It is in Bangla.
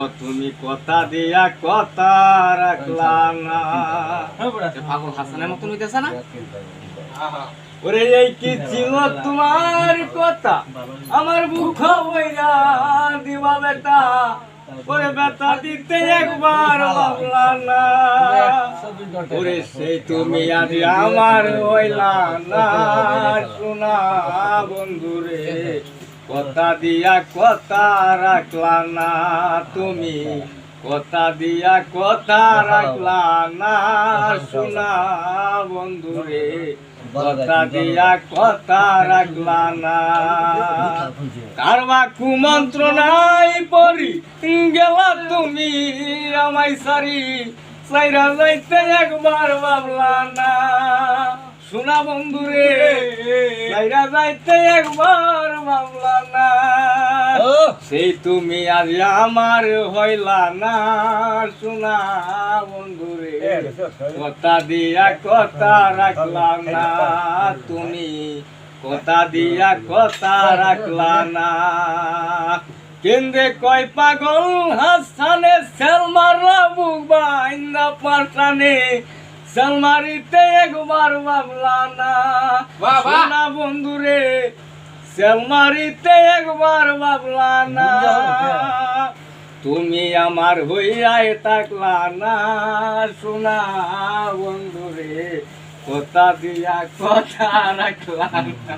তুমি কথা দিয়া কথা রাখলা না। পাগল হাসানের মতন হইতেছে না? ওরে এই কি ছিল তোমার কথা, আমার বুক হইয়া দিবা বেটা। ওরে বেটা দিতে একবার ভাবলা না। ওরে সেই তুমি আজ আমার হইলা না। শোনা বন্ধুরে, কথা দিয়া কথা রাখলা না। তুমি কথা দিয়া কথা রাখলা না। শোনা বন্ধুরে, কথা দিয়া কথা রাখলা না। কারবা কুমন্ত্রণাই পরি গেলা তুমি আমায় সারি, সাইরা যাইতে একবার ভাবলা না। শোনা বন্ধুরে, সাইরা যাইতে একবার ভাবলা না। সেই তুমি আজ আমার হইলা না। শোনা বন্ধুরে, কথা দিয়া কথা রাখলা না। তুমি কথা দিয়া কথা রাখলা না। কেন্দ্রে কয় পাগল হাসানে, সেলমারা বুক বাইন্দা পাশানে, সেলমারিতে একবার ভাবলা না। শোনা বন্ধুরে, সেলমারিতে একবার ভাবলা না। তুমি আমার হইয়াই থাকলা না। শোনা বন্ধুরে, কথা দিয়া কথা রাখলা না।